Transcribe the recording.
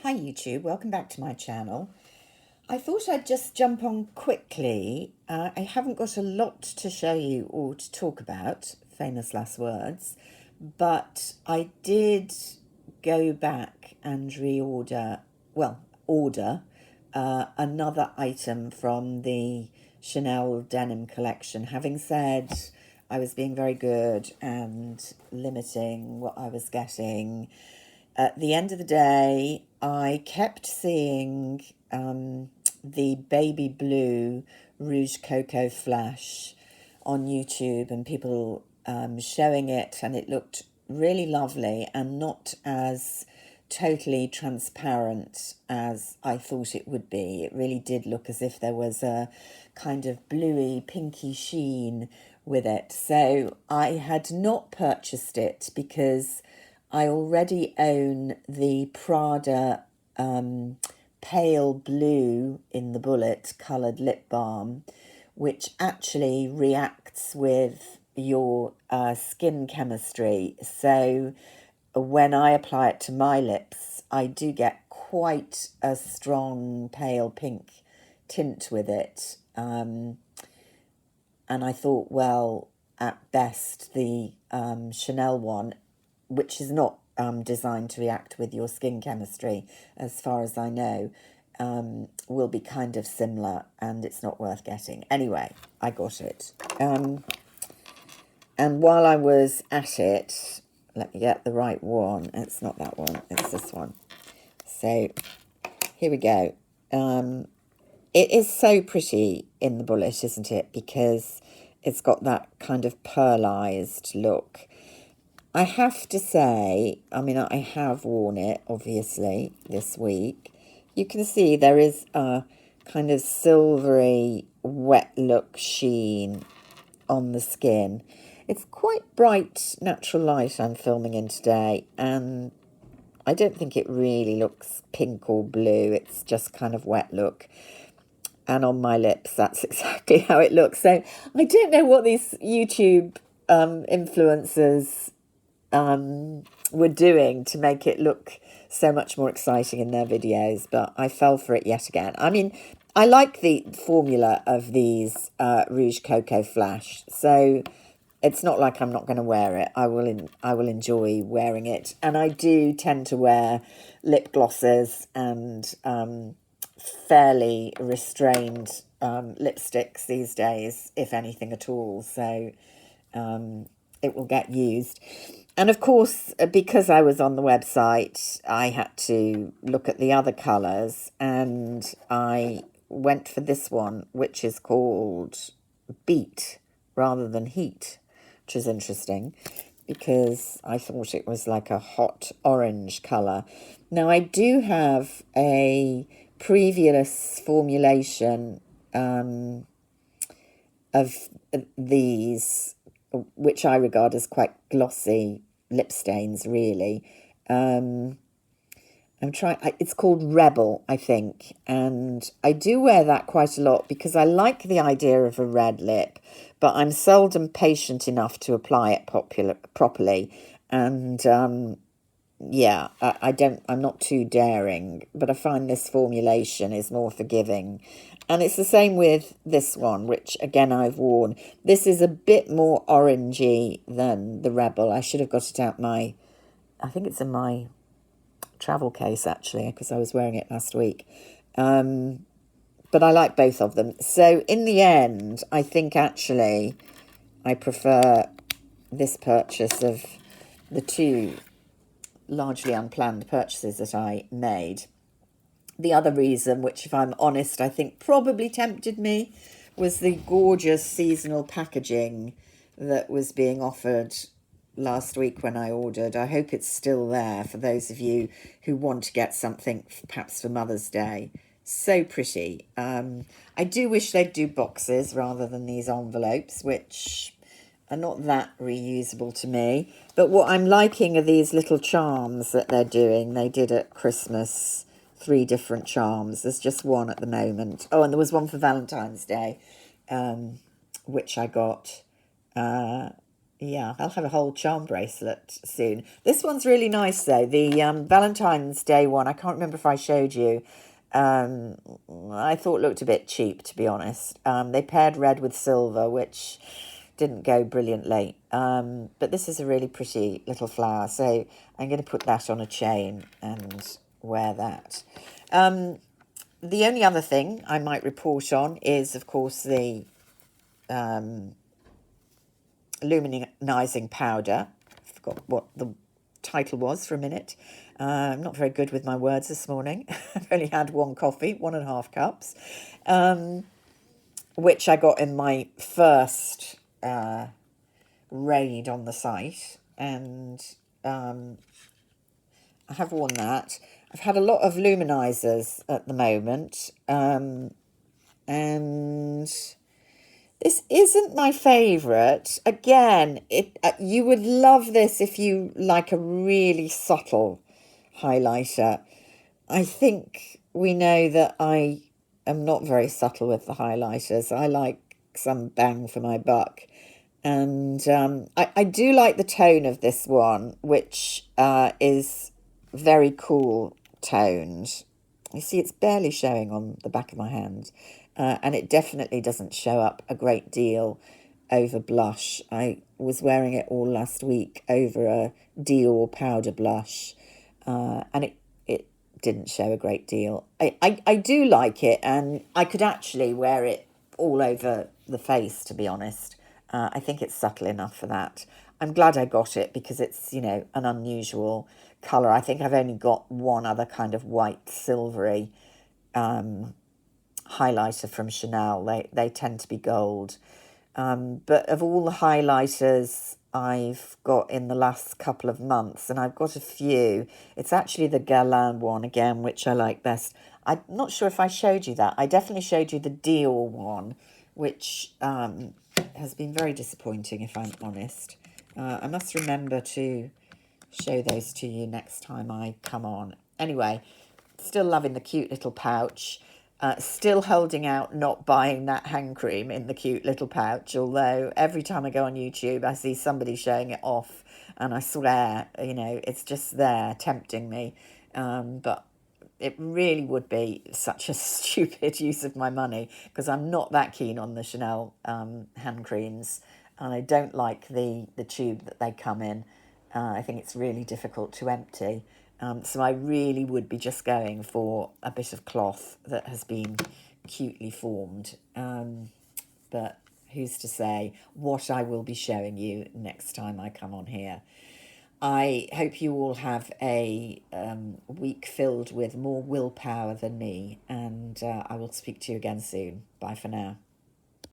Hi YouTube, welcome back to my channel. I thought I'd just jump on quickly. I haven't got a lot to show you or to talk about, famous last words, but I did go back and order another item from the Chanel denim collection, having said I was being very good and limiting what I was getting. At the end of the day, I kept seeing the baby blue Rouge Coco Flash on YouTube and people showing it, and it looked really lovely and not as totally transparent as I thought it would be. It really did look as if there was a kind of bluey, pinky sheen with it. So I had not purchased it because I already own the Prada pale blue in the bullet coloured lip balm, which actually reacts with your skin chemistry. So when I apply it to my lips, I do get quite a strong pale pink tint with it. And I thought, well, at best, the Chanel one, which is not designed to react with your skin chemistry, as far as I know, will be kind of similar, and it's not worth getting. Anyway, I got it. And while I was at it, let me get the right one. It's not that one, it's this one. So here we go. It is so pretty in the bullet, isn't it? Because it's got that kind of pearlized look. I have to say, I mean, I have worn it, obviously, this week. You can see there is a kind of silvery, wet look sheen on the skin. It's quite bright natural light I'm filming in today, and I don't think it really looks pink or blue. It's just kind of wet look. And on my lips, that's exactly how it looks. So I don't know what these YouTube influencers were doing to make it look so much more exciting in their videos, but I fell for it yet again. I mean, I like the formula of these Rouge Coco Flash, so it's not like I'm not going to wear it. I will enjoy wearing it, and I do tend to wear lip glosses and fairly restrained lipsticks these days, if anything at all. So it will get used. And of course, because I was on the website, I had to look at the other colours, and I went for this one, which is called Beat rather than Heat, which is interesting because I thought it was like a hot orange colour. Now, I do have a previous formulation of these, which I regard as quite glossy lip stains, really. It's called Rebel, I think, and I do wear that quite a lot because I like the idea of a red lip, but I'm seldom patient enough to apply it properly, and yeah, I'm not too daring, but I find this formulation is more forgiving. And it's the same with this one, which again I've worn. This is a bit more orangey than the Rebel. I should have got it out I think it's in my travel case actually, because I was wearing it last week. But I like both of them. So in the end, I think actually I prefer this purchase of the two largely unplanned purchases that I made. The other reason, which if I'm honest, I think probably tempted me, was the gorgeous seasonal packaging that was being offered last week when I ordered. I hope it's still there for those of you who want to get something perhaps for Mother's Day. So pretty. I do wish they'd do boxes rather than these envelopes, which are not that reusable to me. But what I'm liking are these little charms that they're doing. They did at Christmas 3 different charms. There's just one at the moment. Oh, and there was one for Valentine's Day, which I got Yeah, I'll have a whole charm bracelet soon. This one's really nice though. The Valentine's Day one, I can't remember if I showed you. Um, I thought looked a bit cheap, to be honest. They paired red with silver, which didn't go brilliantly. But this is a really pretty little flower, so I'm going to put that on a chain and wear that. The only other thing I might report on is, of course, the luminizing powder. I forgot what the title was for a minute. I'm not very good with my words this morning. I've only had one coffee, 1.5 cups, which I got in my first raid on the site, and I have worn that. I've had a lot of luminizers at the moment, and this isn't my favourite. Again, you would love this if you like a really subtle highlighter. I think we know that I am not very subtle with the highlighters. I like some bang for my buck. And I do like the tone of this one, which is very cool toned. You see, it's barely showing on the back of my hand. And it definitely doesn't show up a great deal over blush. I was wearing it all last week over a Dior powder blush, and it didn't show a great deal. I do like it, and I could actually wear it all over the face, to be honest. I think it's subtle enough for that. I'm glad I got it because it's, an unusual colour. I think I've only got one other kind of white silvery highlighter from Chanel. They tend to be gold. But of all the highlighters I've got in the last couple of months, and I've got a few, it's actually the Guerlain one again, which I like best. I'm not sure if I showed you that. I definitely showed you the Dior one, which has been very disappointing, if I'm honest. I must remember to show those to you next time I come on. Anyway, still loving the cute little pouch. Still holding out not buying that hand cream in the cute little pouch, although every time I go on YouTube I see somebody showing it off, and I swear, it's just there tempting me. But it really would be such a stupid use of my money because I'm not that keen on the Chanel hand creams, and I don't like the tube that they come in. I think it's really difficult to empty. So I really would be just going for a bit of cloth that has been cutely formed. But who's to say what I will be showing you next time I come on here. I hope you all have a week filled with more willpower than me, and I will speak to you again soon. Bye for now.